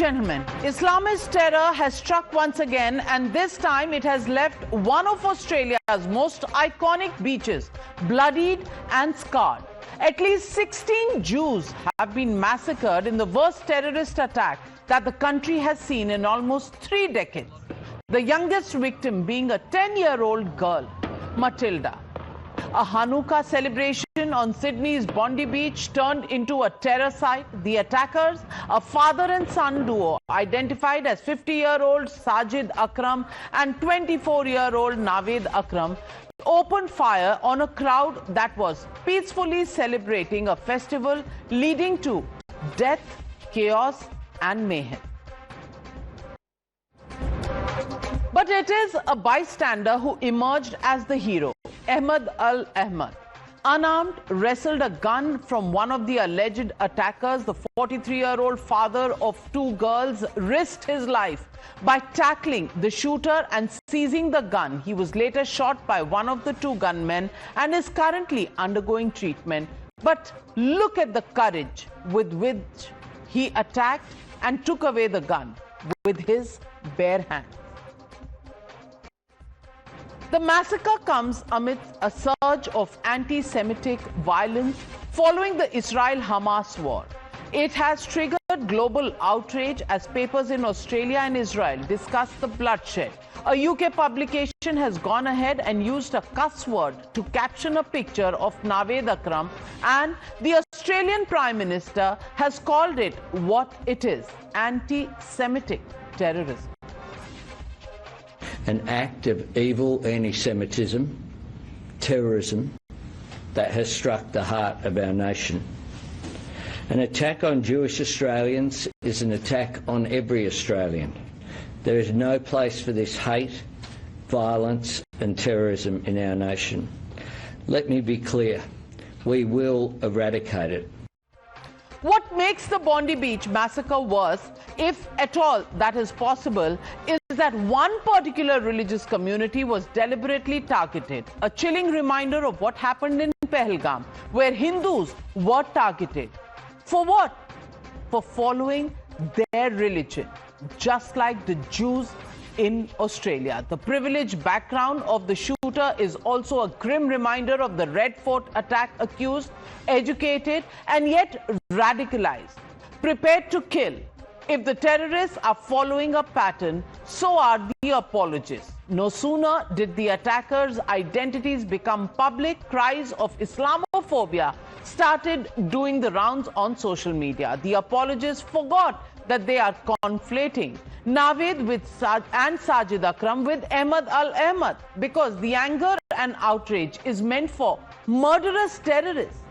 gentlemen, Islamist terror has struck once again, and this time it has left one of Australia's most iconic beaches bloodied and scarred. At least 16 Jews have been massacred in the worst terrorist attack that the country has seen in almost 3 decades. The youngest victim being a 10-year-old girl, Matilda. A Hanukkah celebration on Sydney's Bondi beach turned into a terror site. The attackers, a father and son duo identified as 50-year-old Sajid Akram and 24-year-old Naved Akram, opened fire on a crowd that was peacefully celebrating a festival, leading to death, chaos and mayhem. But it is a bystander who emerged as the hero. Ahmed Al-Ahmed, unarmed, wrestled a gun from one of the alleged attackers. The 43-year-old father of 2 girls risked his life by tackling the shooter and seizing the gun. He was later shot by one of the 2 gunmen and is currently undergoing treatment. But look at the courage with which he attacked and took away the gun with his bare hands. The massacre comes amidst a surge of anti-Semitic violence following the Israel-Hamas war. It has triggered global outrage as papers in Australia and Israel discuss the bloodshed. A UK publication has gone ahead and used a cuss word to caption a picture of Naved Akram, and the Australian Prime Minister has called it what it is: anti-Semitic terrorism. An act of evil anti-Semitism, terrorism, that has struck the heart of our nation. An attack on Jewish Australians is an attack on every Australian. There is no place for this hate, violence and terrorism in our nation. Let me be clear, we will eradicate it. What makes the Bondi Beach massacre worse, if at all that is possible, is that one particular religious community was deliberately targeted. A chilling reminder of what happened in Pahalgam, where Hindus were targeted. For what? For following their religion, just like the Jews in Australia. The privileged background of the shooter is also a grim reminder of the Red Fort attack, accused, educated and yet radicalized, prepared to kill. If the terrorists are following a pattern, so are the apologists. No sooner did the attackers' identities become public, cries of Islamophobia started doing the rounds on social media. The apologists forgot that they are conflating Naved and Sajid Akram with Ahmed Al-Ahmed, because the anger and outrage is meant for murderous terrorists,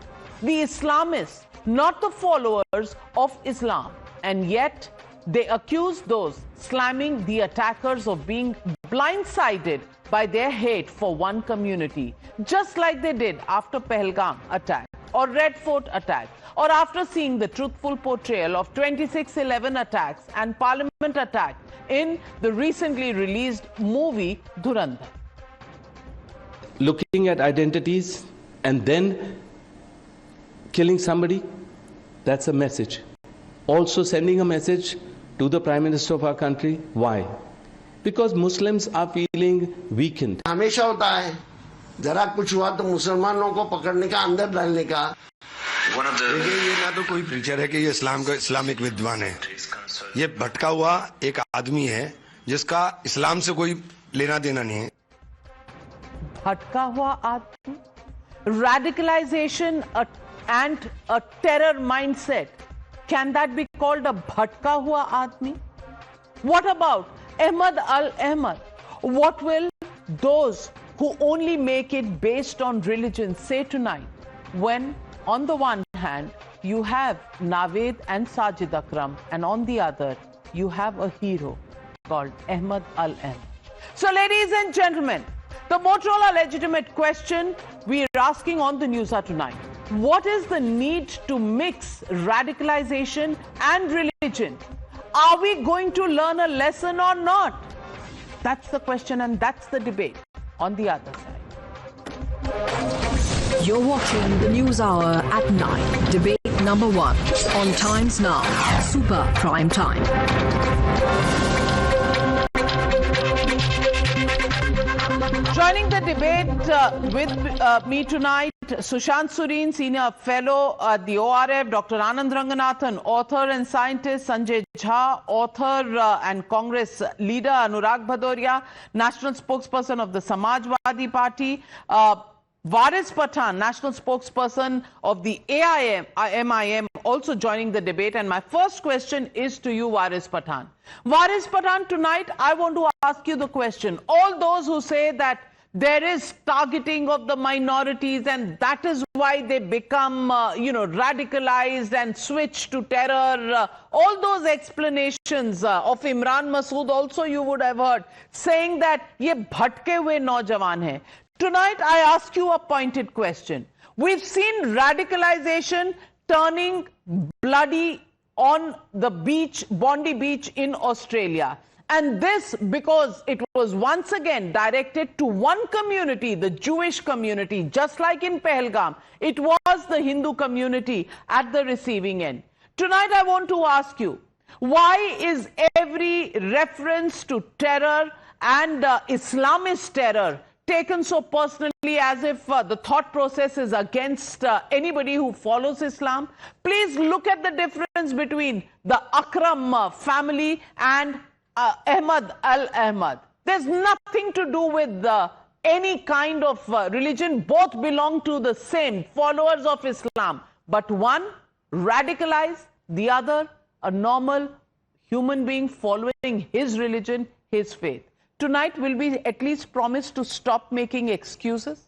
the Islamists, not the followers of Islam. And yet they accuse those slamming the attackers of being blindsided by their hate for one community, just like they did after Pahalgam attack or Red Fort attack, or after seeing the truthful portrayal of 26/11 attacks and Parliament attack in the recently released movie Dhurandhar. Looking at identities and then killing somebody, that's a message. Also sending a message to the Prime Minister of our country. Why? Because Muslims are feeling weakened. हमेशा होता है, जरा कुछ हुआ तो मुसलमानों को पकड़ने का, अंदर डालने का। ये ना तो कोई प्रीचर है कि ये इस्लामिक विद्वान है। ये भटका हुआ एक आदमी है जिसका इस्लाम से कोई लेना देना नहीं है। भटका हुआ आदमी, radicalization and a terror mindset. Can that be called a bhatka hua aadmi? What about Ahmed Al-Ahmed? What will those who only make it based on religion say tonight, when on the one hand you have Naved and Sajid Akram and on the other you have a hero called Ahmed Al-Ahmed? So ladies and gentlemen, the Motorola legitimate question we are asking on the Newshour tonight: what is the need to mix radicalization and religion? Are we going to learn a lesson or not? That's the question, and that's the debate on the other side. You're watching the News Hour at 9. Debate number 1 on Times Now, Super Prime Time. Joining the debate with me tonight, Sushant Sureen, Senior Fellow at the ORF, Dr. Anand Ranganathan, author and scientist, Sanjay Jha, author and Congress leader, Anurag Bhadoria, National Spokesperson of the Samajwadi Party, Waris Pathan, National Spokesperson of the MIM, also joining the debate. And my first question is to you, Waris Pathan. Waris Pathan, tonight I want to ask you the question. All those who say that there is targeting of the minorities and that is why they become, radicalized and switch to terror, all those explanations of Imran Masood also you would have heard, saying that ye bhatke hue naujawan hai. Tonight, I ask you a pointed question. We've seen radicalization turning bloody on the beach, Bondi beach in Australia. And this because it was once again directed to one community, the Jewish community, just like in Pahalgam. It was the Hindu community at the receiving end. Tonight, I want to ask you, why is every reference to terror and Islamist terror taken so personally, as if the thought process is against anybody who follows Islam? Please look at the difference between the Akram family and Ahmad al-Ahmad. There's nothing to do with any kind of religion. Both belong to the same followers of Islam. But one radicalized, the other a normal human being following his religion, his faith. Tonight, will we at least promise to stop making excuses?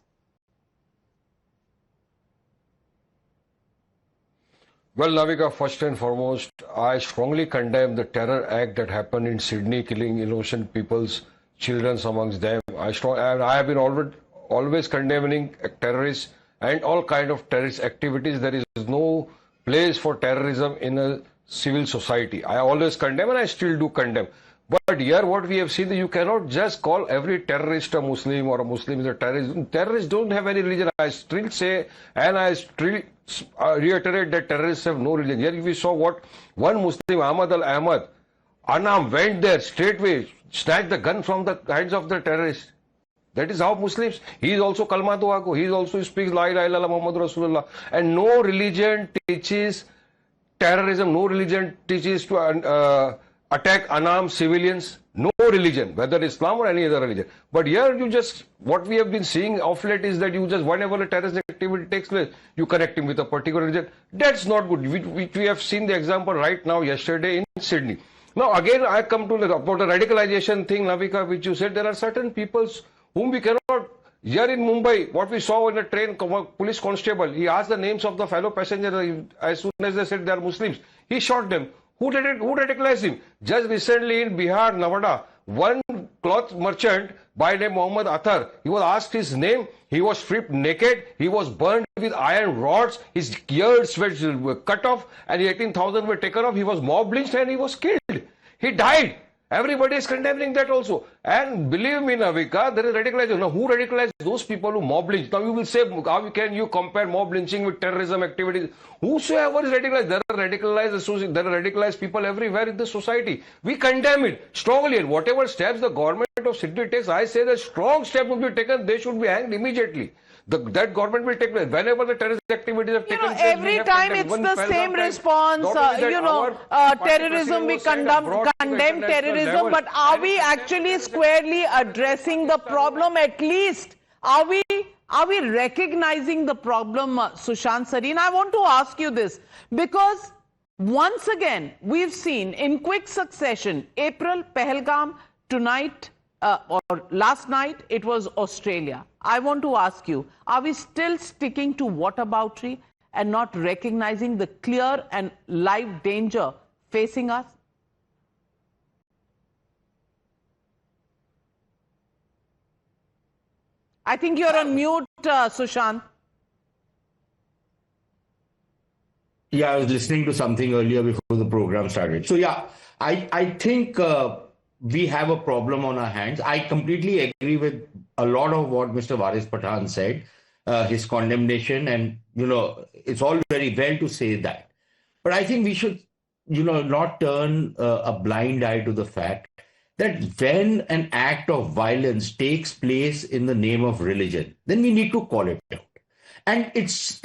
Well, Navika, first and foremost, I strongly condemn the terror act that happened in Sydney, killing innocent people's children amongst them. I have been always condemning terrorists and all kind of terrorist activities. There is no place for terrorism in a civil society. I always condemn, and I still do condemn. But here what we have seen, that you cannot just call every terrorist a Muslim or a Muslim is a terrorist. Terrorists don't have any religion. I still say, and I still reiterate that terrorists have no religion. Here we saw what one Muslim, Ahmad al-Ahmad, unarmed, went there straightway, snatched the gun from the hands of the terrorists. That is how Muslims, he is also Kalma Duago, he also speaks La ilaha illallah Muhammad Rasulullah. And no religion teaches terrorism, no religion teaches to attack unarmed civilians, no religion, whether Islam or any other religion. But here you just, what we have been seeing of late is that you just, whenever a terrorist activity takes place, you connect him with a particular religion. That's not good. We have seen the example right now, yesterday in Sydney. Now again, I come to about the radicalization thing, Navika, which you said, there are certain peoples whom we cannot. Here in Mumbai, what we saw in a train, police constable, he asked the names of the fellow passengers. As soon as they said they are Muslims, he shot them. Who radicalized him? Just recently in Bihar, Nevada, one cloth merchant by name Muhammad Athar, he was asked his name, he was stripped naked, he was burned with iron rods, his ears were cut off, and 18,000 were taken off. He was mob lynched and he was killed. He died. Everybody is condemning that also. And believe me, Navika, there is radicalization. Now, who radicalized those people who mob lynch? Now, you will say, how can you compare mob lynching with terrorism activities? Whosoever is radicalized, there are radicalized people everywhere in the society. We condemn it strongly. And whatever steps the government of Sydney takes, I say that strong steps will be taken. They should be hanged immediately. That government will take place. Whenever the terrorist activities have taken place, every time it's the same response. Terrorism, we condemn terrorism, but are we actually squarely addressing the problem? At least, are we recognizing the problem, Sushant Sareen? I want to ask you this, because once again, we've seen in quick succession, April, Pahalgam, tonight, or last night, it was Australia. I want to ask you, are we still sticking to whataboutery and not recognizing the clear and live danger facing us? I think you're on mute, Sushant. Yeah, I was listening to something earlier before the program started. So yeah, I think we have a problem on our hands. I completely agree with a lot of what Mr. Waris Pathan said, his condemnation, and it's all very well to say that. But I think we should, not turn a blind eye to the fact that when an act of violence takes place in the name of religion, then we need to call it out. And it's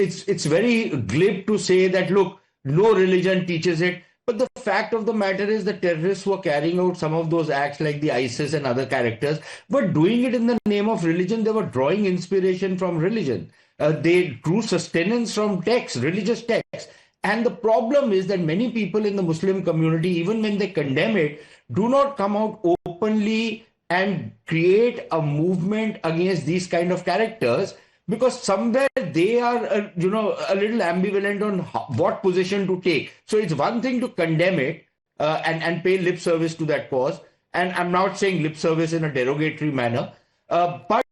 very glib to say that, look, no religion teaches it. But the fact of the matter is the terrorists who are carrying out some of those acts like the ISIS and other characters were doing it in the name of religion. They were drawing inspiration from religion. They drew sustenance from texts, religious texts. And the problem is that many people in the Muslim community, even when they condemn it, do not come out openly and create a movement against these kind of characters, because somewhere they are, a little ambivalent on what position to take. So it's one thing to condemn it and pay lip service to that cause. And I'm not saying lip service in a derogatory manner, but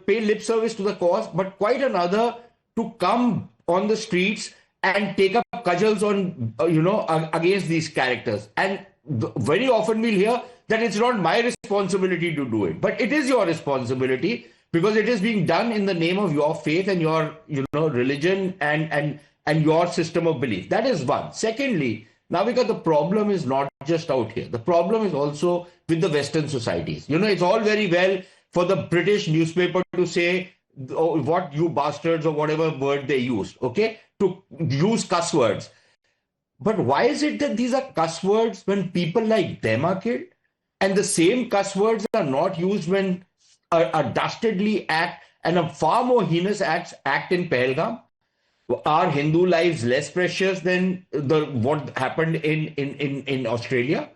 pay lip service to the cause, but quite another to come on the streets and take up cudgels on, against these characters. And very often we'll hear that it's not my responsibility to do it, but it is your responsibility, because it is being done in the name of your faith and your, religion and your system of belief. That is one. Secondly, Navika, the problem is not just out here. The problem is also with the Western societies. It's all very well for the British newspaper to say, oh, what you bastards, or whatever word they used, okay, to use cuss words. But why is it that these are cuss words when people like them are killed? And the same cuss words are not used when a dastardly act and a far more heinous act in Pahalgam? Are Hindu lives less precious than what happened in Australia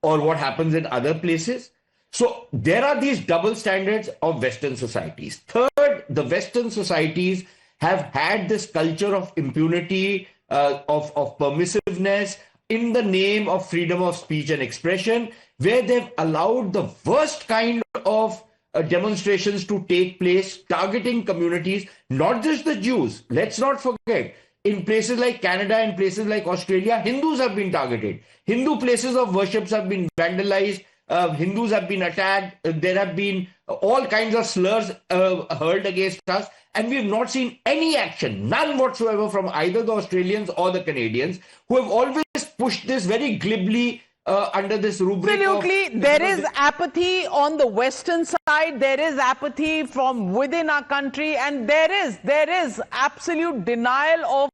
or what happens in other places? So there are these double standards of Western societies. Third, the Western societies have had this culture of impunity, of permissiveness in the name of freedom of speech and expression, where they've allowed the worst kind of demonstrations to take place, targeting communities, not just the Jews. Let's not forget, in places like Canada and places like Australia, Hindus have been targeted. Hindu places of worship have been vandalized. Hindus have been attacked. There have been all kinds of slurs hurled against us. And we have not seen any action, none whatsoever, from either the Australians or the Canadians, who have always pushed this very glibly under this rubric. Absolutely. There is apathy on the Western side. There is apathy from within our country. And there is absolute denial of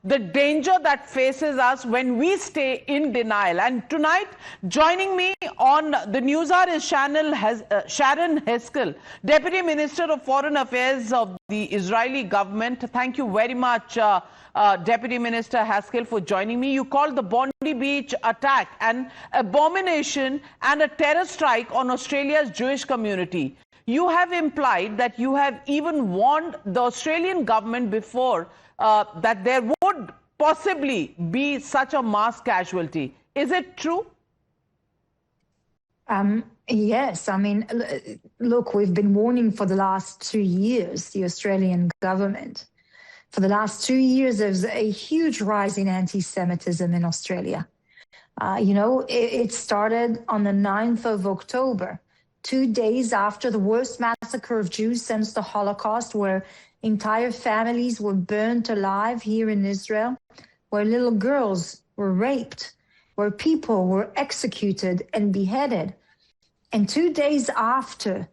the danger that faces us when we stay in denial. And tonight, joining me on the Newshour is Sharon Haskell, Deputy Minister of Foreign Affairs of the Israeli government. Thank you very much, Deputy Minister Haskell, for joining me. You called the Bondi Beach attack an abomination and a terror strike on Australia's Jewish community. You have implied that you have even warned the Australian government before that there would possibly be such a mass casualty. Is it true? Yes. I mean, look, we've been warning for the last 2 years, the Australian government. For the last 2 years, there's a huge rise in anti-Semitism in Australia. It started on the 9th of October, 2 days after the worst massacre of Jews since the Holocaust, where entire families were burnt alive here in Israel, where little girls were raped, where people were executed and beheaded. And 2 days after,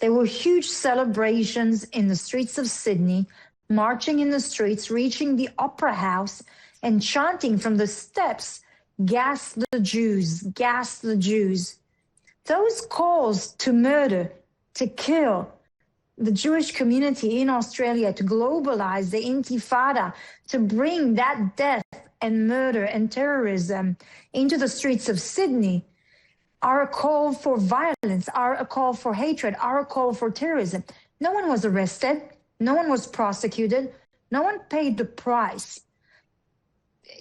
there were huge celebrations in the streets of Sydney, marching in the streets, reaching the Opera House and chanting from the steps, "Gas the Jews, gas the Jews." Those calls to murder, to kill the Jewish community in Australia, to globalize the Intifada, to bring that death and murder and terrorism into the streets of Sydney, are a call for violence, are a call for hatred, are a call for terrorism. No one was arrested. No one was prosecuted. No one paid the price.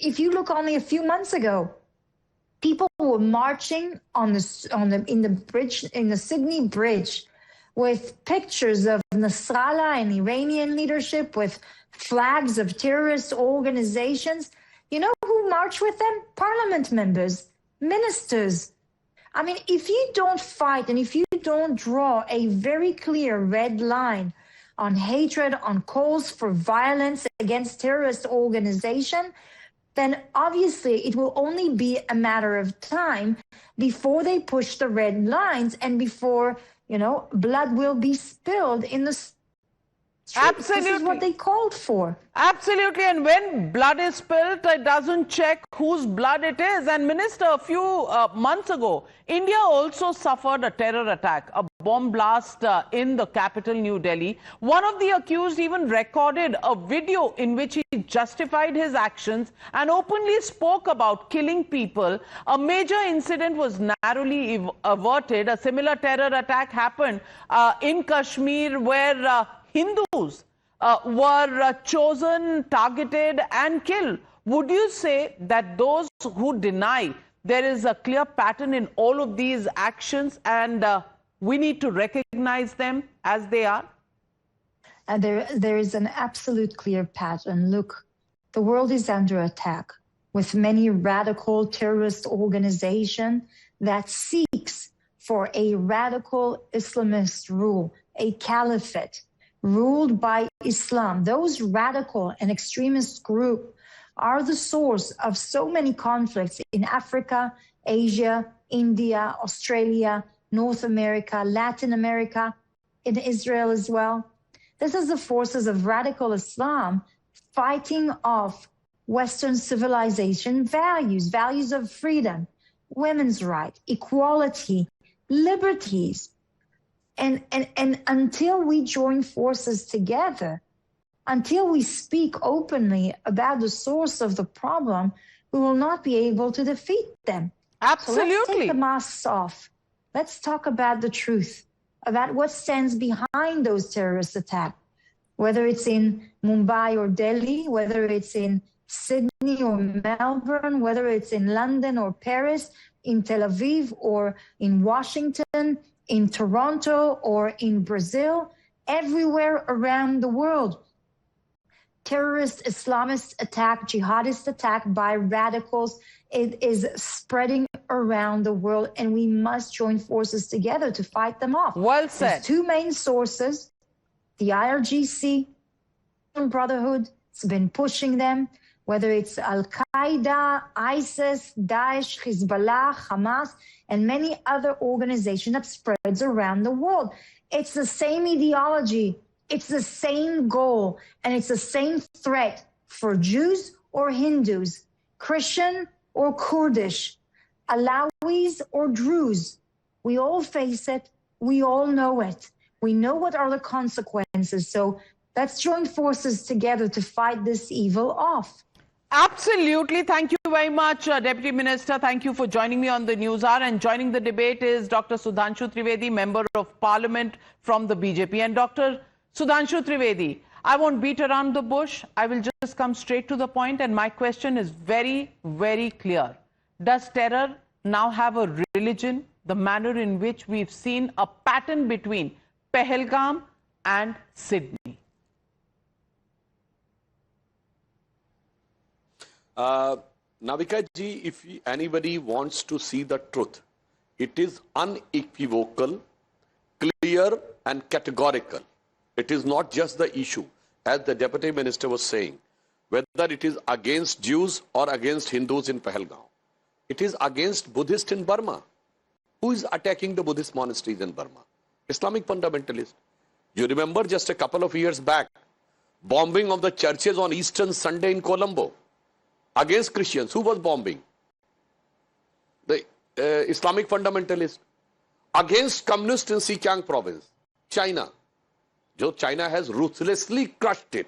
If you look only a few months ago, people were marching in the Sydney Bridge, with pictures of Nasrallah and Iranian leadership, with flags of terrorist organizations. You know who marched with them? Parliament members, ministers. I mean, if you don't fight and if you don't draw a very clear red line on hatred, on calls for violence against terrorist organization, then obviously it will only be a matter of time before they push the red lines and before, blood will be spilled in the streets. Absolutely. This is what they called for. Absolutely. And when blood is spilled, it doesn't check whose blood it is. And Minister, a few months ago, India also suffered a terror attack, a bomb blast in the capital, New Delhi. One of the accused even recorded a video in which he justified his actions and openly spoke about killing people. A major incident was narrowly averted. A similar terror attack happened in Kashmir, where Hindus were chosen, targeted and killed. Would you say that those who deny there is a clear pattern in all of these actions and we need to recognize them as they are? And there is an absolute clear pattern. Look, the world is under attack with many radical terrorist organizations that seeks for a radical Islamist rule, a caliphate ruled by Islam. Those radical and extremist groups are the source of so many conflicts in Africa, Asia, India, Australia, North America, Latin America, in Israel as well. This is the forces of radical Islam fighting off Western civilization values of freedom, women's rights, equality, liberties. And until we join forces together, until we speak openly about the source of the problem, we will not be able to defeat them. Absolutely. So let's take the masks off. Let's talk about the truth, about what stands behind those terrorist attacks, whether it's in Mumbai or Delhi, whether it's in Sydney or Melbourne, whether it's in London or Paris, in Tel Aviv or in Washington, in Toronto or in Brazil, everywhere around the world. Terrorist Islamist attack, jihadist attack by radicals, it is spreading around the world, and we must join forces together to fight them off. Well said. There's two main sources, the IRGC, Brotherhood, it's been pushing them, whether it's Al-Qaeda, ISIS, Daesh, Hezbollah, Hamas, and many other organizations that spreads around the world. It's the same ideology, it's the same goal, and it's the same threat for Jews or Hindus, Christian or Kurdish, Alawis or Druze. We all face it, we all know it. We know what are the consequences, so let's join forces together to fight this evil off. Absolutely. Thank you very much, Deputy Minister. Thank you for joining me on the Newshour. And joining the debate is Dr. Sudhanshu Trivedi, Member of Parliament from the BJP. And Dr. Sudhanshu Trivedi, I won't beat around the bush. I will just come straight to the point. And my question is very, very clear. Does terror now have a religion? The manner in which we've seen a pattern between Pahalgam and Sydney. Navika ji, if anybody wants to see the truth, it is unequivocal, clear and categorical. It is not just the issue, as the Deputy Minister was saying, whether it is against Jews or against Hindus in Pahalgam. It is against Buddhists in Burma. Who is attacking the Buddhist monasteries in Burma? Islamic fundamentalists. You remember just a couple of years back, bombing of the churches on Easter Sunday in Colombo. Against Christians. Who was bombing? The Islamic fundamentalists. Against communists in Xinjiang province. China. China has ruthlessly crushed it.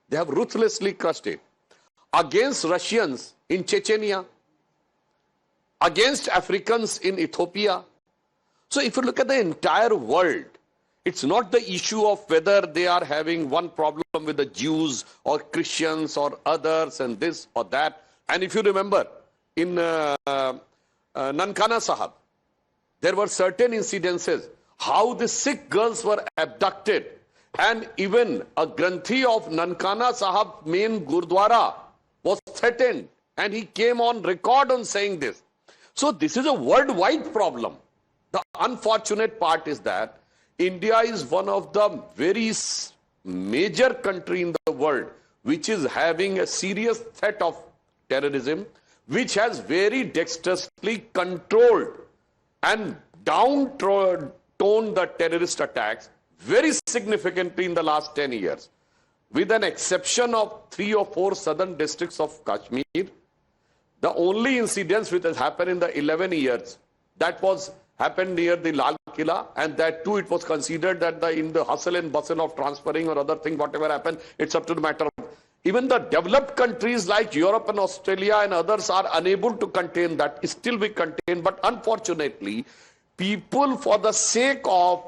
They have ruthlessly crushed it. Against Russians in Chechnya. Against Africans in Ethiopia. So if you look at the entire world, it's not the issue of whether they are having one problem with the Jews or Christians or others and this or that. And if you remember, in Nankana Sahib, there were certain incidences how the Sikh girls were abducted, and even a Granthi of Nankana Sahib main Gurdwara was threatened, and he came on record on saying this. So this is a worldwide problem. The unfortunate part is that India is one of the very major country in the world which is having a serious threat of terrorism, which has very dexterously controlled and down-toned the terrorist attacks very significantly in the last 10 years. With an exception of 3 or 4 southern districts of Kashmir, the only incidents which has happened in the 11 years, that was happened near the Lal Killa, and that too it was considered that in the hustle and bustle of transferring or other thing, whatever happened, it's up to the matter of... Even the developed countries like Europe and Australia and others are unable to contain that. Still we contain, but unfortunately, people for the sake of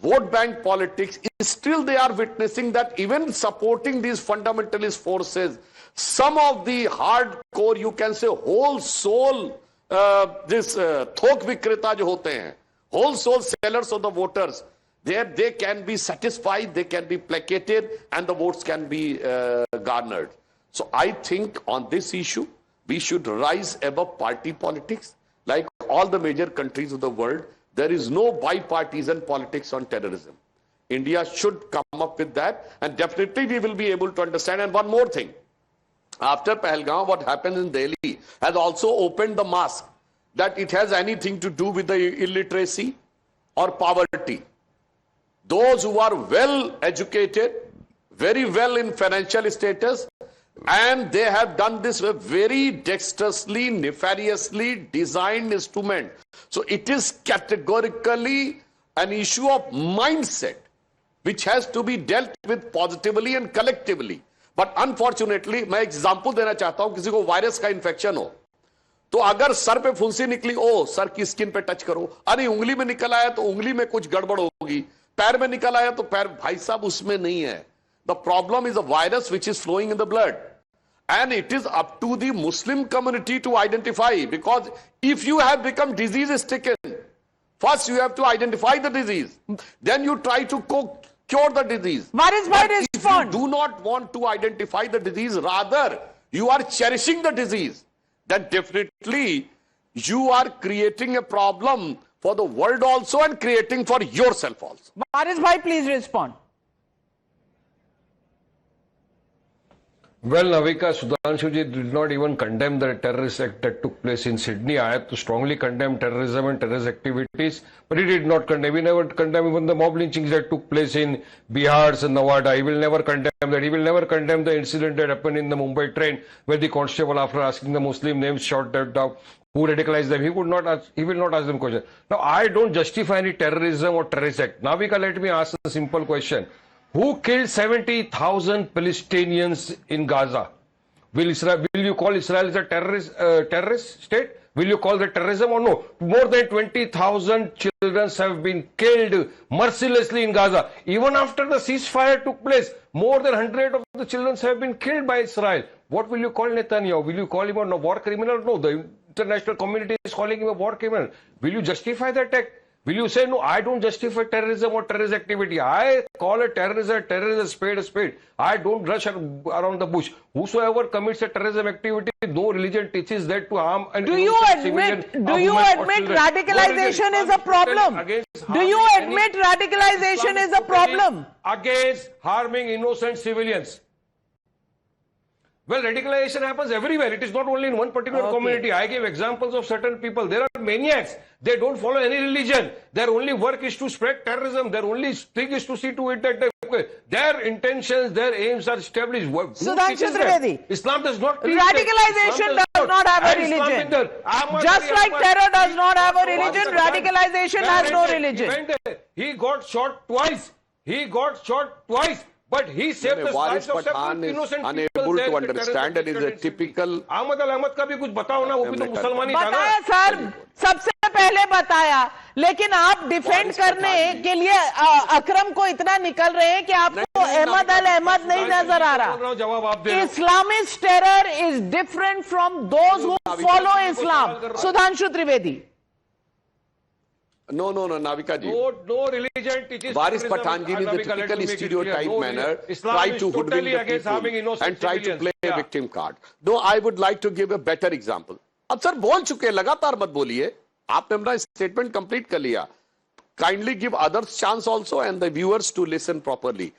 vote bank politics, still they are witnessing that even supporting these fundamentalist forces, some of the hardcore, you can say whole soul, thok vikreta jo hote hain, whole soul sellers of the voters, they can be satisfied, they can be placated, and the votes can be garnered. So I think on this issue, we should rise above party politics. Like all the major countries of the world, there is no bipartisan politics on terrorism. India should come up with that, and definitely we will be able to understand. And one more thing, after Pahalgam, what happens in Delhi has also opened the mask that it has anything to do with the illiteracy or poverty. Those who are well educated, very well in financial status, and they have done this with very dexterously, nefariously designed instrument. So it is categorically an issue of mindset, which has to be dealt with positively and collectively. But unfortunately, मैं example देना चाहता हूं, किसी को virus का infection हो, तो अगर सर पे फुंसी निकली, ओ सर की स्किन पे टच करो, अरे उंगली में निकल आया तो उंगली में कुछ गड़बड़ होगी, पैर में निकल आया तो पैर, भाई साहब उसमें नहीं है. The problem is a virus which is flowing in the blood. And it is up to the Muslim community to identify, because if you have become disease stricken, first you have to identify the disease, then you try to cure the disease. But if you do not want to identify the disease, rather you are cherishing the disease, then definitely you are creating a problem for the world also and creating for yourself also. Varis bhai, please respond. Well, Navika, Sudhanshuji did not even condemn the terrorist act that took place in Sydney. I have to strongly condemn terrorism and terrorist activities, but he did not condemn. He never condemned even the mob lynchings that took place in Bihar and Nevada. He will never condemn that. He will never condemn the incident that happened in the Mumbai train, where the constable, after asking the Muslim names, shot them down. Who radicalized them? He will not ask them question. Now, I don't justify any terrorism or terrorist act. Navika, let me ask a simple question. Who killed 70,000 Palestinians in Gaza? Will you call Israel as a terrorist state? Will you call that terrorism or no? More than 20,000 children have been killed mercilessly in Gaza. Even after the ceasefire took place, more than 100 of the children have been killed by Israel. What will you call Netanyahu? Will you call him a war criminal? No, the international community is calling him a war criminal. Will you justify that act? Will you say, no, I don't justify terrorism or terrorist activity. I call a terrorist a spade. I don't rush around the bush. Whosoever commits a terrorism activity, no religion teaches that to harm an innocent civilian. Do you admit radicalization is a problem? Do you admit radicalization is a problem? Against harming innocent civilians. Well, radicalization happens everywhere. It is not only in one particular community. I gave examples of certain people. There are maniacs. They don't follow any religion. Their only work is to spread terrorism. Their only thing is to see to it that their intentions, their aims are established. Sudhanshu Trivedi, Islam does not teach radicalization does not have a religion. Just like terror does not have a religion, radicalization has no religion. He got shot twice. But he saved the lives of several innocent people. Unable to understand, and is a typical. Ahmad al-Ahmad का भी कुछ बताओ ना, वो भी तो मुसलमान ही था ना. बताया सर, सबसे पहले बताया, लेकिन आप डिफेंड करने के लिए अकरम को इतना निकल रहे हैं कि आपको अहमद अल-अहमद नहीं नजर आ रहा. Islamist terror is different from those who follow Islam. Sudhanshu Trivedi. No, Navika ji. No religion teaches. Varis Pathan ji, in the typical stereotype manner, try to hoodwink the people and try to play a victim card. No, I would like to give a better example. अब sir बोल चुके हैं, लगातार मत बोलिए. आपने अपना statement complete कर लिया. Kindly give others chance also and the viewers to listen properly.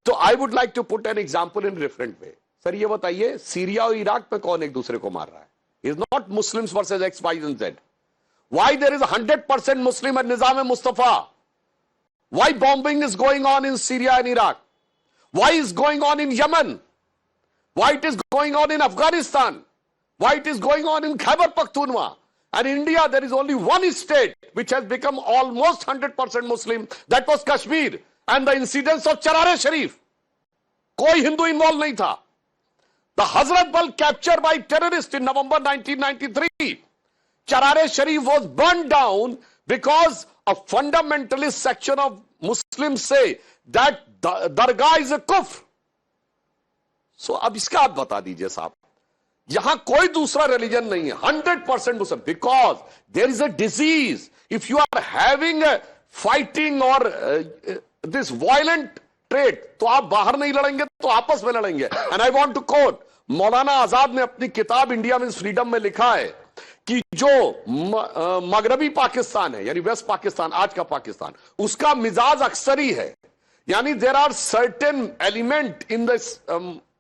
So I would like to put an example in a different way. Sir ये बताइए सीरिया और इराक में कौन एक दूसरे को मार रहा है? Is not Muslims versus X Y and Z. Why there is 100% Muslim and Nizam Mustafa? Why bombing is going on in Syria and Iraq? Why is going on in Yemen? Why it is going on in Afghanistan? Why it is going on in Khyber Pakhtunkhwa? And in India there is only one state which has become almost 100% Muslim. That was Kashmir. And the incidents of Charare Sharif. कोई Hindu involve नहीं था. The Hazrat Bal captured by terrorists in November 1993. Charare Sharif was burned down because a fundamentalist section of Muslims say that Dargah is a kufr. So अब इसका आप बता दीजिए साहब. यहां कोई दूसरा रिलीजन नहीं है, 100% मुस्लिम, because there is a disease. If you are having a fighting or this violent trait, तो आप बाहर नहीं लड़ेंगे तो आपस में लड़ेंगे. And I want to quote, Maulana Azad ने अपनी किताब इंडिया मीन्स फ्रीडम में लिखा है कि जो मगरबी पाकिस्तान है यानी वेस्ट पाकिस्तान, आज का पाकिस्तान, उसका मिजाज अक्सरी है. यानी there are certain element in the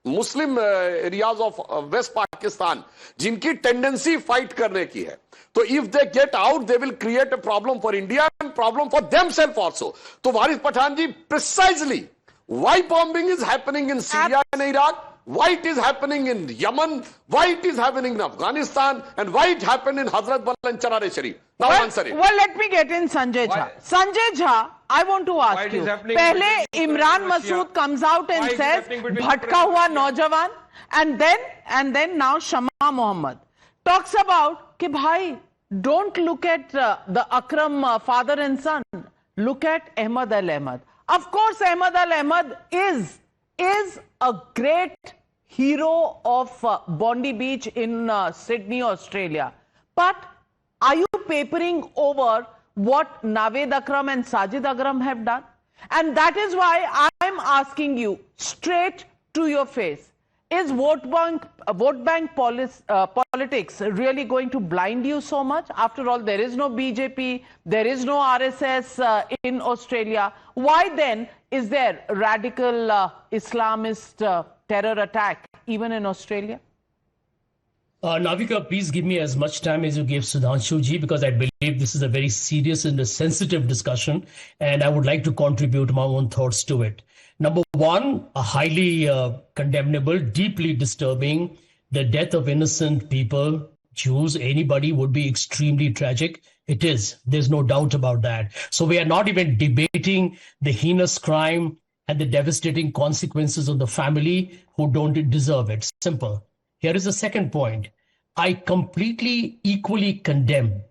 Muslim areas of West Pakistan जिनकी टेंडेंसी फाइट करने की है. तो if they get out they will create a problem for India and problem for themself also. तो Waris Pathan ji, precisely why bombing is happening in Syria and Iraq, why it is happening in Yemen, why it is happening in Afghanistan, and why it happened in Hazrat Bal and Charare Sharif. Now answer it. Well, let me get in Sanjay Jha. Sanjay Jha, I want to ask you. Pehle Imran Masood comes out and says, "Bhatka hua naujawan," and then now Shama Mohammed talks about कि भाई, don't look at the Akram father and son. Look at Ahmad Al Ahmad. Of course, Ahmad Al Ahmad is a great hero of Bondi Beach in Sydney, Australia. But are you papering over what Naved Akram and Sajid Akram have done? And that is why I'm asking you straight to your face. Is vote bank politics really going to blind you so much? After all, there is no BJP, there is no RSS in Australia. Why then is there radical Islamist terror attack even in Australia? Navika, please give me as much time as you gave Sudhanshu ji, because I believe this is a very serious and a sensitive discussion, and I would like to contribute my own thoughts to it. Number one, a highly condemnable, deeply disturbing. The death of innocent people, Jews, anybody, would be extremely tragic. It is. There's no doubt about that. So we are not even debating the heinous crime and the devastating consequences of the family who don't deserve it. Simple. Here is the second point. I completely equally condemn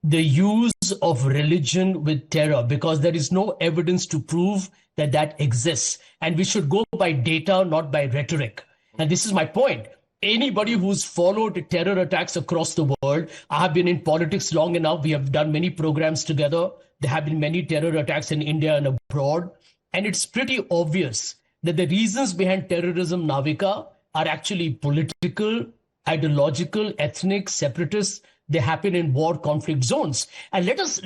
the use of religion with terror, because there is no evidence to prove that that exists. And we should go by data, not by rhetoric. And this is my point. Anybody who's followed terror attacks across the world, I have been in politics long enough. We have done many programs together. There have been many terror attacks in India and abroad. And it's pretty obvious that the reasons behind terrorism, Navika, are actually political, ideological, ethnic, separatist. They happen in war conflict zones. And let us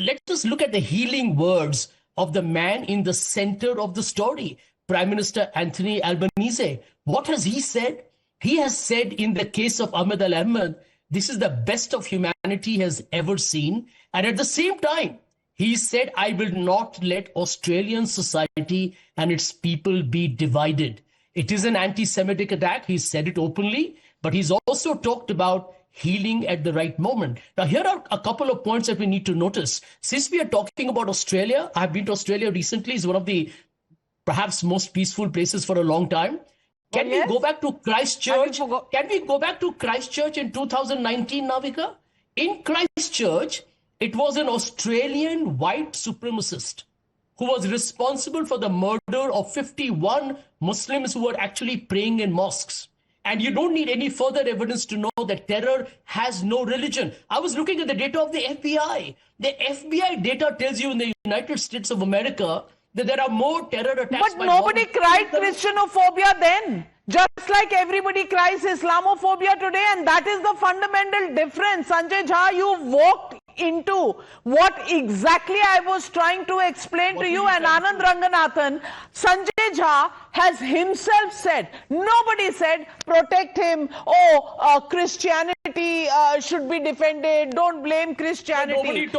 look at the healing words of the man in the center of the story, Prime Minister Anthony Albanese. What has he said? He has said in the case of Ahmad Al Ahmad, this is the best of humanity has ever seen. And at the same time, he said, I will not let Australian society and its people be divided. It is an anti-Semitic attack. He said it openly, but he's also talked about healing at the right moment. Now, here are a couple of points that we need to notice. Since we are talking about Australia, I've been to Australia recently. It's one of the perhaps most peaceful places for a long time. Can we go back to Christchurch? Can we go back to Christchurch in 2019, Navika? In Christchurch, it was an Australian white supremacist who was responsible for the murder of 51 Muslims who were actually praying in mosques. And you don't need any further evidence to know that terror has no religion. I was looking at the data of the FBI. The FBI data tells you in the United States of America that there are more terror attacks. But nobody cried Christianophobia then. Just like everybody cries Islamophobia today, and that is the fundamental difference. Sanjay Jha, you walked into what exactly I was trying to explain to you, and Anand Ranganathan, Sanjay Jha has himself said, nobody said protect him, Christianity should be defended, don't blame Christianity.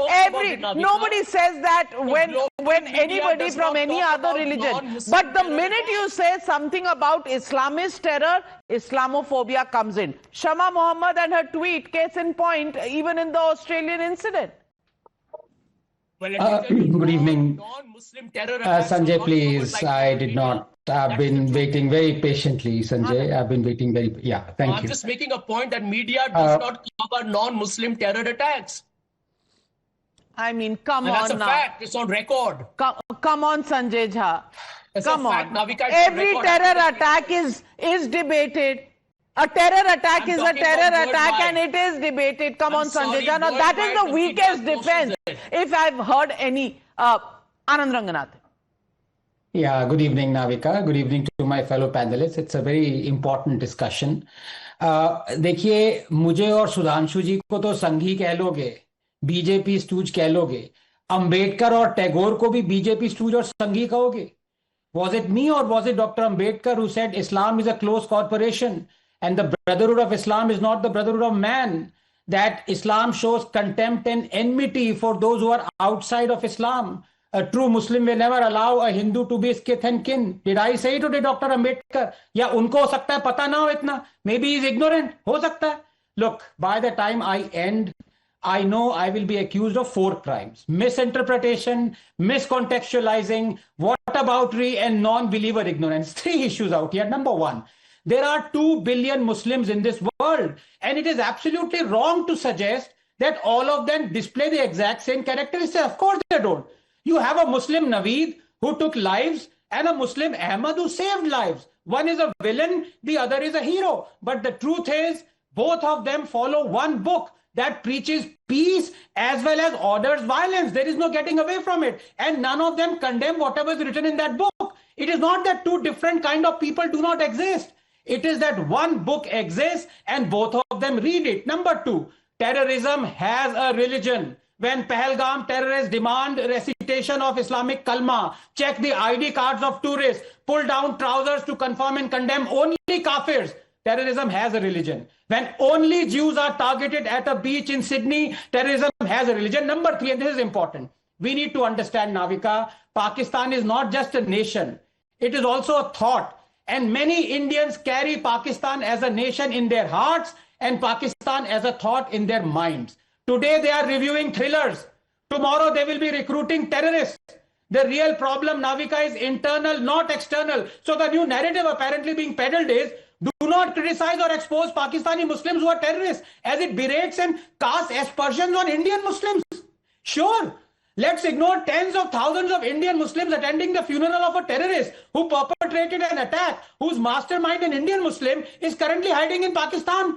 Nobody says that when anybody from any other religion. But the minute you say something about Islamist terror, Islamophobia comes in. Shama Mohammed and her tweet, case in point, even in the Australian incident. Good evening. Sanjay, please. I did not. I've been waiting very patiently, Sanjay. I've been waiting very. Yeah, thank you. I'm just making a point that media does not cover non-Muslim terror attacks. I mean, come on that's now. That's a fact. It's on record. Come on, Sanjay Jha. Come on. Navika, every terror attack is debated. A terror attack is a terror attack and it is debated. Come on, Sanjay Jha. Now, that is the weakest defense, if I've heard any. Anand Ranganath. Yeah, good evening, Navika. Good evening to my fellow panelists. It's a very important discussion. देखिए, मुझे और सुधांशु जी को तो संघी कह लोगे, BJP stooge कह लोगे, अंबेडकर और टैगोर को भी बीजेपी स्टूज और संघी कहोगे. Was it me or was it Dr. Ambedkar who said Islam is a closed corporation and the brotherhood of Islam is not the brotherhood of man? That Islam shows contempt and enmity for those who are outside of Islam. A true Muslim will never allow a Hindu to be his kith and kin. Did I say it or did Dr. Ambedkar? या उनको हो सकता है पता ना हो इतना. Maybe he's ignorant. हो सकता है. Look, by the time I end, I know I will be accused of 4 crimes: misinterpretation, miscontextualizing, whataboutery, and non-believer ignorance. 3 issues out here. Number 1, there are 2 billion Muslims in this world, and it is absolutely wrong to suggest that all of them display the exact same characteristics. Of course they don't. You have a Muslim Naveed who took lives and a Muslim Ahmad who saved lives. One is a villain, the other is a hero. But the truth is, both of them follow one book that preaches peace as well as orders violence. There is no getting away from it. And none of them condemn whatever is written in that book. It is not that 2 different kind of people do not exist. It is that one book exists and both of them read it. Number 2, terrorism has a religion. When Pahalgam terrorists demand recitation of Islamic kalma, check the ID cards of tourists, pull down trousers to confirm and condemn only kafirs, terrorism has a religion. When only Jews are targeted at a beach in Sydney, terrorism has a religion. Number 3, and this is important, we need to understand, Navika, Pakistan is not just a nation. It is also a thought. And many Indians carry Pakistan as a nation in their hearts and Pakistan as a thought in their minds. Today they are reviewing thrillers. Tomorrow they will be recruiting terrorists. The real problem, Navika, is internal, not external. So the new narrative apparently being peddled is, do not criticize or expose Pakistani Muslims who are terrorists, as it berates and casts aspersions on Indian Muslims. Sure, let's ignore tens of thousands of Indian Muslims attending the funeral of a terrorist who perpetrated an attack, whose mastermind, an Indian Muslim, is currently hiding in Pakistan.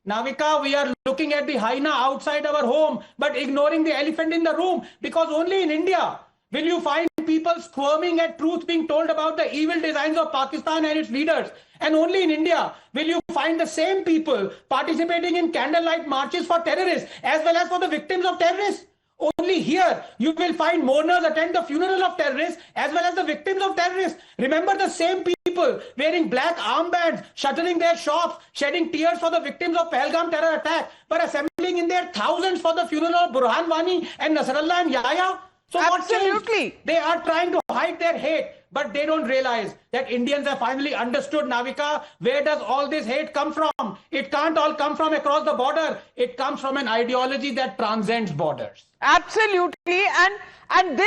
Navika, we are looking at the hyena outside our home, but ignoring the elephant in the room, because only in India will you find people squirming at truth being told about the evil designs of Pakistan and its leaders. And only in India will you find the same people participating in candlelight marches for terrorists as well as for the victims of terrorists. Only here you will find mourners attend the funeral of terrorists as well as the victims of terrorists. Remember the same people wearing black armbands, shuttering their shops, shedding tears for the victims of Pahalgam terror attack, but assembling in their thousands for the funeral of Burhan Wani and Nasrallah and Yahya. So absolutely, they are trying to hide their hate, but they don't realize that Indians have finally understood, Navika, where does all this hate come from? It can't all come from across the border. It comes from an ideology that transcends borders. Absolutely, and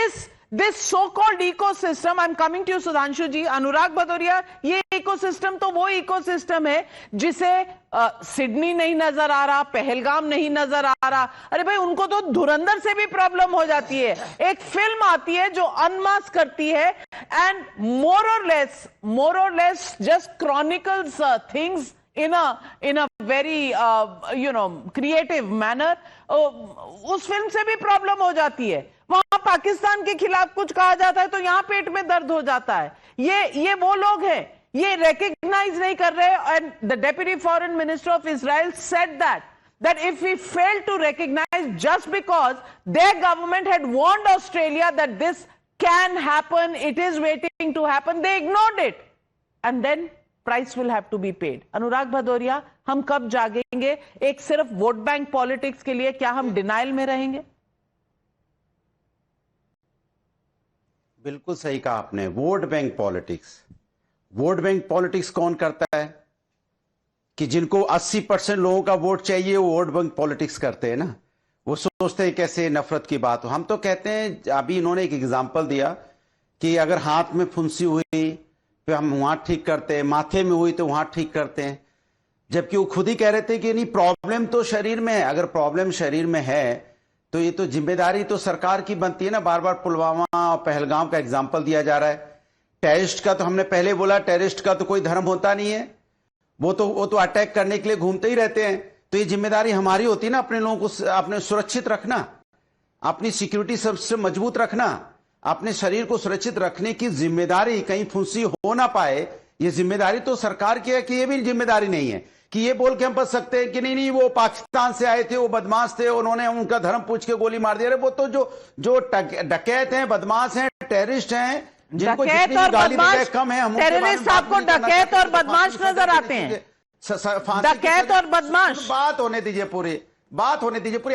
this so-called ecosystem, I'm coming to you, Sudhanshu ji, Anurag Bhadoria, ये ecosystem तो वो ecosystem है जिसे Sydney नहीं नजर आ रहा, पहलगाम नहीं नजर आ रहा. अरे भाई, उनको तो धुरंधर से भी प्रॉब्लम हो जाती है. एक फिल्म आती है जो अनमास्क करती है and more or less just chronicles things in a very creative manner. उस फिल्म से भी प्रॉब्लम हो जाती है. वहां पाकिस्तान के खिलाफ कुछ कहा जाता है तो यहाँ पेट में दर्द हो जाता है. ये वो लोग हैं, ये recognize नहीं कर रहे. And the Deputy Foreign Minister of Israel said that if we fail to recognize just because their government had warned Australia that this can happen, it is waiting to happen, they ignored it. and then price will have to be paid. अनुराग भदौरिया, हम कब जागेंगे? एक सिर्फ vote bank politics के लिए क्या हम denial में रहेंगे? बिल्कुल सही कहा आपने, vote bank politics. Vote bank politics कौन करता है? कि जिनको 80% लोगों का वोट चाहिए वो वोट बैंक पॉलिटिक्स करते हैं ना। वो सोचते हैं कैसे नफरत की बात हो। हम तो कहते हैं, अभी इन्होंने एक एग्जांपल दिया कि अगर हाथ में फुंसी हुई तो हम वहां ठीक करते हैं, माथे में हुई तो वहां ठीक करते हैं, जबकि वो खुद ही कह रहे थे कि नहीं, प्रॉब्लम तो शरीर में है। अगर प्रॉब्लम शरीर में है तो ये तो जिम्मेदारी तो सरकार की बनती है ना। बार बार पुलवामा और पहलगाम का एग्जाम्पल दिया जा रहा है। टेररिस्ट का तो हमने पहले बोला, टेररिस्ट का तो कोई धर्म होता नहीं है, वो तो अटैक करने के लिए घूमते ही रहते हैं। तो ये जिम्मेदारी हमारी होती है ना, अपने लोगों को अपने सुरक्षित रखना, अपनी सिक्योरिटी सबसे मजबूत रखना, अपने शरीर को सुरक्षित रखने की जिम्मेदारी, कहीं फुंसी हो ना पाए, ये जिम्मेदारी तो सरकार की है। कि ये भी जिम्मेदारी नहीं है कि ये बोल के हम बच सकते हैं कि नहीं वो पाकिस्तान से आए थे, वो बदमाश थे, उन्होंने उनका धर्म पूछ के गोली मार दिया। वो तो जो डकैत हैं, बदमाश हैं, टेररिस्ट हैं, जिनको जितनी गाली देते कम है। हम टेररिस्ट आपको डकैत और बदमाश नजर आते हैं? डकैत और बदमाश, बात होने दीजिए पूरी, बात होने दीजिए पूरी।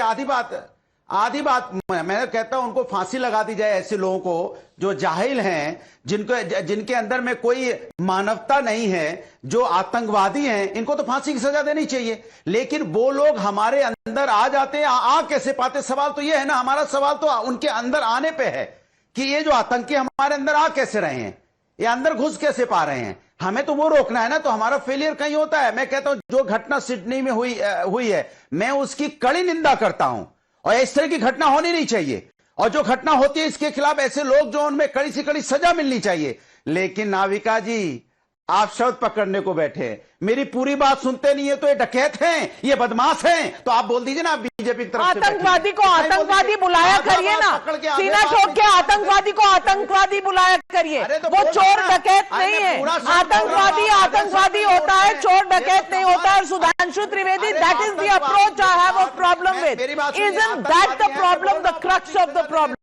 आधी बात मैं कहता हूं, उनको फांसी लगा दी जाए ऐसे लोगों को जो जाहिल हैं, जिनके अंदर में कोई मानवता नहीं है, जो आतंकवादी हैं, इनको तो फांसी की सजा देनी चाहिए। लेकिन वो लोग हमारे अंदर आ जाते हैं, आ कैसे पाते? सवाल तो ये है ना, हमारा सवाल तो उनके अंदर आने पे है कि ये जो आतंकी हमारे अंदर आ कैसे रहे हैं, ये अंदर घुस कैसे पा रहे हैं। हमें तो वो रोकना है ना। तो हमारा फेलियर कहीं होता है। मैं कहता हूं जो घटना सिडनी में हुई है, मैं उसकी कड़ी निंदा करता हूं, और इस तरह की घटना होनी नहीं चाहिए। और जो घटना होती है इसके खिलाफ ऐसे लोग जो उनमें कड़ी से कड़ी सजा मिलनी चाहिए। लेकिन नाविका जी, आप शब्द पकड़ने को बैठे, मेरी पूरी बात सुनते नहीं है। तो ये डकैत हैं, ये बदमाश हैं, तो आप बोल दीजिए ना बीजेपी की तरफ से। आतंकवादी को आतंकवादी बुलाया करिए ना, सीना ठोक के आतंकवादी को आतंकवादी बुलाया करिए। वो चोर डकैत नहीं है। आतंकवादी होता है, चोर डकैत नहीं होता है। Sudhanshu Trivedi, that is the approach I have a problem with. Isn't that the problem, the crux of the problem?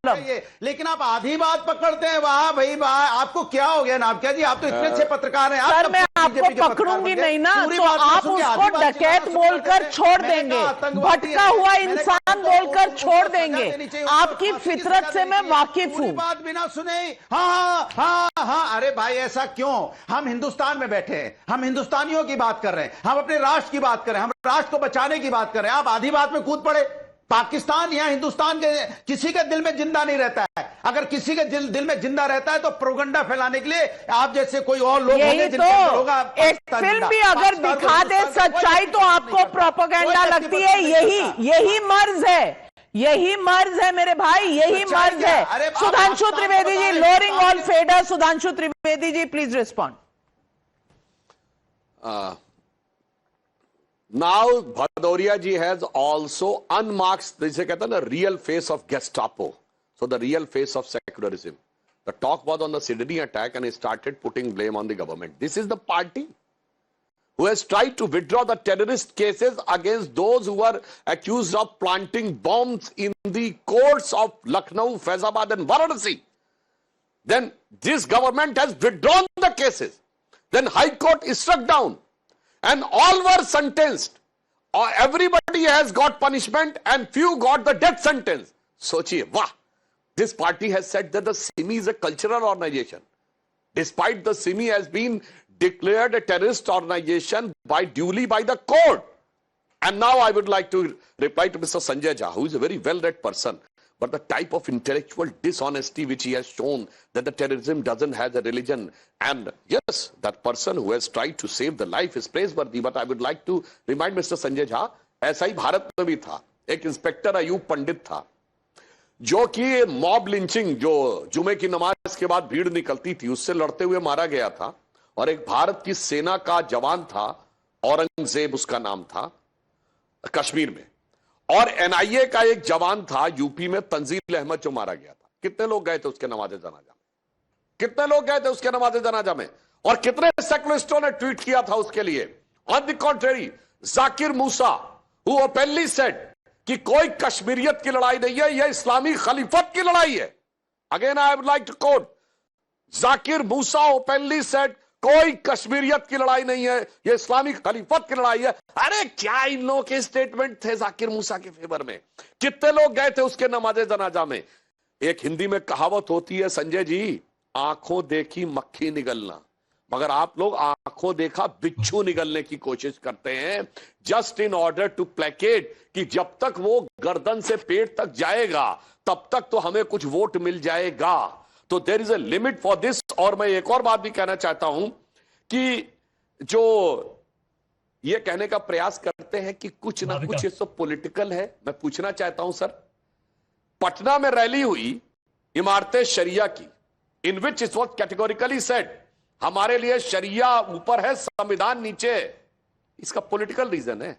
लेकिन आप आधी बात पकड़ते हैं। वाह भाई वाह, आपको क्या हो गया नाविका जी? आप तो इतने अच्छे पत्रकार हैं। सर, मैं आपको पकड़ूंगी नहीं ना, तो आप उसको डकैत बोलकर छोड़ देंगे, भटका हुआ इंसान बोलकर छोड़ देंगे। आपकी फितरत से मैं वाकिफ हूं। बात बिना सुने हाँ, अरे भाई ऐसा क्यों? हम हिंदुस्तान में बैठे हैं, हम हिंदुस्तानियों की बात कर रहे हैं, हम अपने राष्ट्र की बात कर रहे हैं, हम राष्ट्र को बचाने की बात कर रहे हैं। आप आधी बात में कूद पड़े। पाकिस्तान या हिंदुस्तान के किसी के दिल में जिंदा नहीं रहता है। अगर किसी के दिल में जिंदा रहता है तो प्रोगंडा फैलाने के लिए आप जैसे कोई और लोग होंगे जिनके अंदर होगा। एक फिल्म भी अगर दिखा दे सच्चाई तो आपको प्रोपेगेंडा लगती है। यही मर्ज है, यही मर्ज है मेरे भाई, यही मर्ज है। Sudhanshu Trivedi ji, lowering all fader, Sudhanshu Trivedi ji please respond. Now Bhadauria ji has also unmasked, जिसे कहते हैं ना, real face of Gestapo. So the real face of secularism. The talk was on the Sydney attack and he started putting blame on the government. This is the party who has tried to withdraw the terrorist cases against those who were accused of planting bombs in the courts of Lucknow, Faizabad and Varanasi. Then this government has withdrawn the cases. Then High Court is struck down. And all were sentenced. Everybody has got punishment and few got the death sentence. Sochiye, wah! This party has said that the SIMI is a cultural organization. Despite the SIMI has been declared a terrorist organization duly by the court. And now I would like to reply to Mr. Sanjay Jha, who is a very well-read person. But the type of intellectual dishonesty which he has shown, that the terrorism doesn't have a religion. And yes, that person who has tried to save the life is praiseworthy. But I would like to remind Mr. Sanjay Jha, ऐसा ही भारत में भी था। एक inspector Ayub पंडित था, जो कि mob lynching, जो जुमे की नमाज के बाद भीड़ निकलती थी, उससे लड़ते हुए मारा गया था। और एक भारत की सेना का जवान था, औरंगजेब उसका नाम था, कश्मीर में। और एनआईए का एक जवान था यूपी में, तंजील अहमद, जो मारा गया था। कितने लोग गए थे उसके नमाज़े जनाजा में? कितने लोग गए थे उसके नमाज़े जनाजा में? और कितने सेकुलरिस्टों ने ट्वीट किया था उसके लिए? On the contrary, Zakir Musa, who openly said कि कोई कश्मीरियत की लड़ाई नहीं है, यह इस्लामी खलीफत की लड़ाई है। Again I would like to quote, Zakir Musa openly said कोई कश्मीरियत की लड़ाई नहीं है, ये इस्लामिक खलीफत की लड़ाई है। अरे क्या इन लोगों के स्टेटमेंट थे जाकिर मूसा के फेवर में, कितने लोग गए थे उसके नमाजे जनाजा में। एक हिंदी में कहावत होती है संजय जी, आंखों देखी मक्खी निगलना, मगर आप लोग आंखों देखा बिच्छू निगलने की कोशिश करते हैं, just in order to placate कि जब तक वो गर्दन से पेट तक जाएगा तब तक तो हमें कुछ वोट मिल जाएगा। तो there is a limit for this. और मैं एक और बात भी कहना चाहता हूं कि जो ये कहने का प्रयास करते हैं कि कुछ ना कुछ ये सब पॉलिटिकल है, मैं पूछना चाहता हूं सर, पटना में रैली हुई इमारते शरिया की, in which it was categorically said हमारे लिए शरिया ऊपर है, संविधान नीचे है, इसका पॉलिटिकल रीजन है।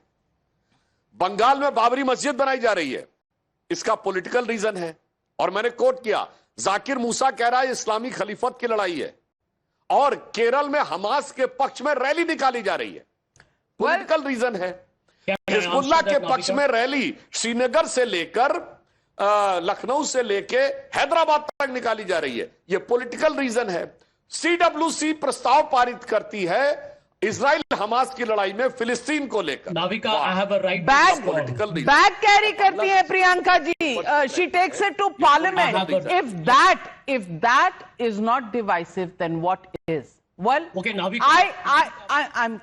बंगाल में बाबरी मस्जिद बनाई जा रही है, इसका पॉलिटिकल रीजन है। और मैंने कोट किया, जाकिर मूसा कह रहा है इस्लामी खलीफत की लड़ाई है, और केरल में हमास के पक्ष में रैली निकाली जा रही है, पॉलिटिकल रीजन है। हिजबुल्लाह के पक्ष में रैली श्रीनगर से लेकर लखनऊ से लेके हैदराबाद तक निकाली जा रही है, यह पॉलिटिकल रीजन है। CWC प्रस्ताव पारित करती है इजराइल हमास की लड़ाई में फिलिस्तीन को लेकर। Navika, I have a right bag carry करती है Priyanka ji, she takes it to parliament. If that is not divisive, then what is? Well, okay, Navika, I'm,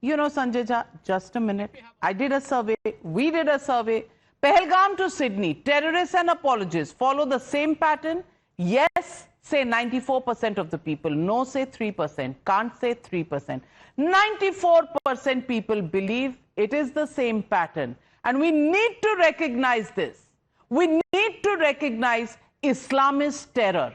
you know, Sanjay Jha, just a minute. I did a survey. We did a survey. Pahalgam to Sydney, terrorists and apologists follow the same pattern. Yes, say 94% of the people. No, say 3%. Can't say 3%. 94% people believe it is the same pattern. And we need to recognize this. We need to recognize Islamist terror,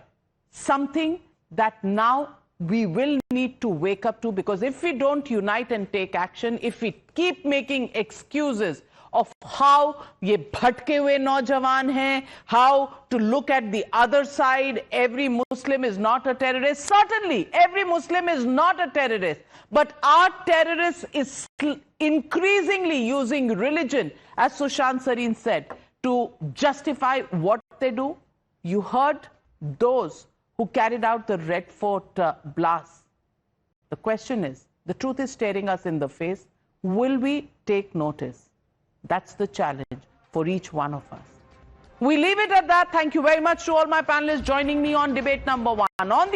something that now we will need to wake up to, because if we don't unite and take action, if we keep making excuses of how ye bhatke hue naujawan hain, how to look at the other side, every Muslim is not a terrorist. Certainly, every Muslim is not a terrorist. But our terrorists is increasingly using religion, as Sushant Sareen said, to justify what they do. You heard those who carried out the Red Fort blast. The question is, the truth is staring us in the face. Will we take notice? That's the challenge for each one of us. We leave it at that. Thank you very much to all my panelists joining me on debate number 1. On the